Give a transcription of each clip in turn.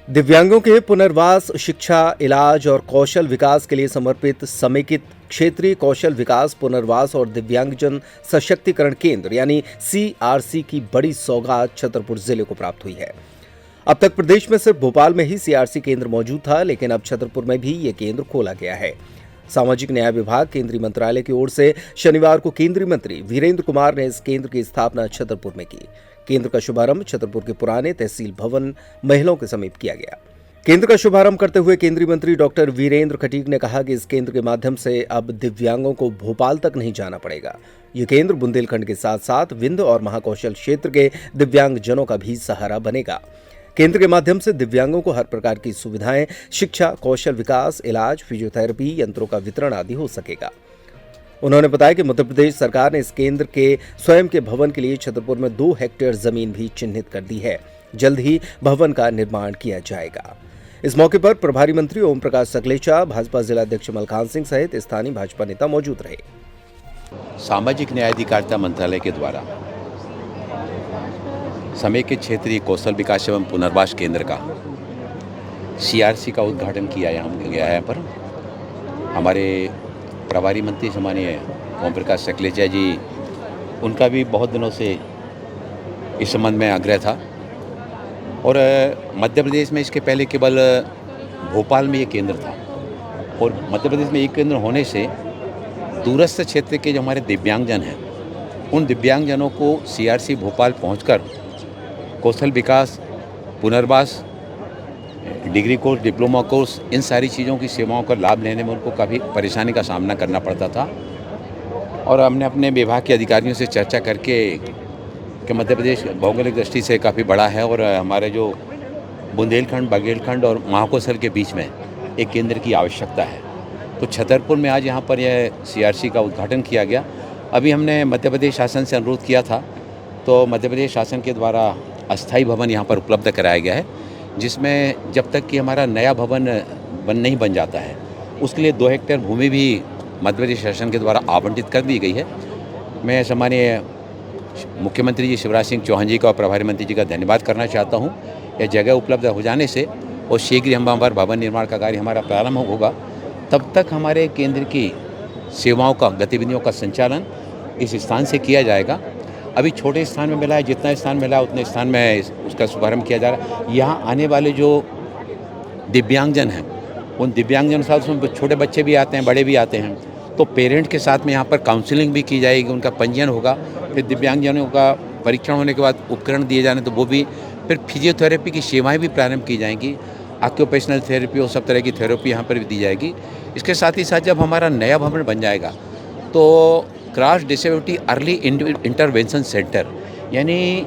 दिव्यांगों के पुनर्वास, शिक्षा, इलाज और कौशल विकास के लिए समर्पित समेकित क्षेत्रीय कौशल विकास, पुनर्वास और दिव्यांगजन सशक्तिकरण केंद्र यानी सीआरसी की बड़ी सौगात छतरपुर जिले को प्राप्त हुई है। अब तक प्रदेश में सिर्फ भोपाल में ही सीआरसी केंद्र मौजूद था, लेकिन अब छतरपुर में भी ये केंद्र खोला गया है। सामाजिक न्याय विभाग, केंद्रीय मंत्रालय की ओर से शनिवार को केंद्रीय मंत्री वीरेंद्र कुमार ने इस केंद्र की स्थापना छतरपुर में की। केंद्र का शुभारंभ छतरपुर के पुराने तहसील भवन महिलाओं के समीप किया गया। केंद्र का शुभारंभ करते हुए केंद्रीय मंत्री डॉक्टर वीरेंद्र खटीक ने कहा कि इस केंद्र के माध्यम से अब दिव्यांगों को भोपाल तक नहीं जाना पड़ेगा। ये केंद्र बुंदेलखंड के साथ साथ विंध्य और महाकौशल क्षेत्र के दिव्यांगजनों का भी सहारा बनेगा। केंद्र के माध्यम से दिव्यांगों को हर प्रकार की सुविधाएं, शिक्षा, कौशल विकास, इलाज, फिजियोथेरेपी, यंत्रों का वितरण आदि हो सकेगा। उन्होंने बताया कि मध्य प्रदेश सरकार ने इस केंद्र के स्वयं के भवन के लिए छतरपुर में 2 हेक्टेयर जमीन भी चिन्हित कर दी है। जल्द ही भवन का निर्माण किया जाएगा। इस मौके पर प्रभारी मंत्री ओम प्रकाश सकलेचा, भाजपा जिलाध्यक्ष मलखान सिंह सहित स्थानीय भाजपा नेता मौजूद रहे। सामाजिक न्याय अधिकारिता मंत्रालय के द्वारा समेकित क्षेत्रीय कौशल विकास एवं पुनर्वास केंद्र का सीआरसी का उद्घाटन किया गया है। यहाँ पर हमारे प्रभारी मंत्री सम्मानीय ओम प्रकाश सकलेचा जी, उनका भी बहुत दिनों से इस संबंध में आग्रह था और मध्य प्रदेश में इसके पहले केवल भोपाल में ये केंद्र था और मध्य प्रदेश में एक केंद्र होने से दूरस्थ क्षेत्र के जो हमारे दिव्यांगजन हैं, उन दिव्यांगजनों को सीआरसी भोपाल पहुंचकर कौशल विकास, पुनर्वास, डिग्री कोर्स, डिप्लोमा कोर्स, इन सारी चीज़ों की सेवाओं का लाभ लेने में उनको काफ़ी परेशानी का सामना करना पड़ता था। और हमने अपने विभाग के अधिकारियों से चर्चा करके कि मध्य प्रदेश भौगोलिक दृष्टि से काफ़ी बड़ा है और हमारे जो बुंदेलखंड, बघेलखंड और महाकौशल के बीच में एक केंद्र की आवश्यकता है। तो छतरपुर में आज यहाँ पर यह सीआरसी का उद्घाटन किया गया। अभी हमने मध्य प्रदेश शासन से अनुरोध किया था, तो मध्य प्रदेश शासन के द्वारा अस्थायी भवन यहाँ पर उपलब्ध कराया गया है, जिसमें जब तक कि हमारा नया भवन नहीं बन जाता है, उसके लिए 2 हेक्टेयर भूमि भी मध्य प्रदेश शासन के द्वारा आवंटित कर दी गई है। मैं सम्मानीय मुख्यमंत्री जी शिवराज सिंह चौहान जी का और प्रभारी मंत्री जी का धन्यवाद करना चाहता हूँ। यह जगह उपलब्ध हो जाने से और शीघ्र ही हमारा भवन निर्माण का कार्य हमारा प्रारंभ होगा। तब तक हमारे केंद्र की सेवाओं का, गतिविधियों का संचालन इस स्थान से किया जाएगा। अभी छोटे स्थान में मिला है, जितना स्थान मिला है उतने स्थान में उसका शुभारंभ किया जा रहा है। यहाँ आने वाले जो दिव्यांगजन हैं, उन दिव्यांगजन के साथ उसमें छोटे बच्चे भी आते हैं, बड़े भी आते हैं, तो पेरेंट के साथ में यहाँ पर काउंसलिंग भी की जाएगी, उनका पंजीयन होगा। फिर दिव्यांगजनों का परीक्षण होने के बाद उपकरण दिए जाने, तो वो भी, फिर फिजियोथेरेपी की सेवाएँ भी प्रारंभ की जाएंगी। ऑक्यूपेशनल थेरेपी और सब तरह की थेरेपी यहाँ पर भी दी जाएगी। इसके साथ ही साथ जब हमारा नया भवन बन जाएगा तो cross disability early intervention centre, यानी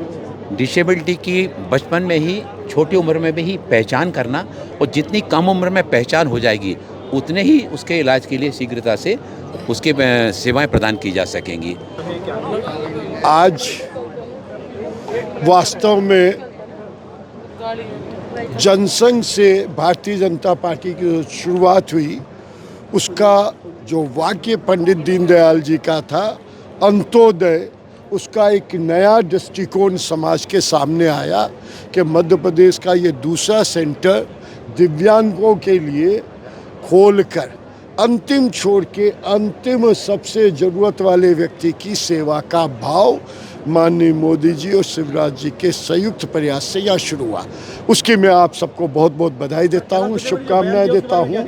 डिसेबिलिटी की बचपन में ही, छोटी उम्र में भी ही पहचान करना, और जितनी कम उम्र में पहचान हो जाएगी उतने ही उसके इलाज के लिए शीघ्रता से उसके सेवाएं प्रदान की जा सकेंगी। आज वास्तव में जनसंघ से भारतीय जनता पार्टी की जो शुरुआत हुई, उसका जो वाक्य पंडित दीनदयाल जी का था, अंत्योदय, उसका एक नया दृष्टिकोण समाज के सामने आया कि मध्य प्रदेश का ये दूसरा सेंटर दिव्यांगों के लिए खोलकर अंतिम छोड़ के अंतिम सबसे ज़रूरत वाले व्यक्ति की सेवा का भाव माननीय मोदी जी और शिवराज जी के संयुक्त प्रयास से यह शुरू हुआ। उसकी मैं आप सबको बहुत बहुत बधाई देता हूँ, शुभकामनाएं देता हूँ।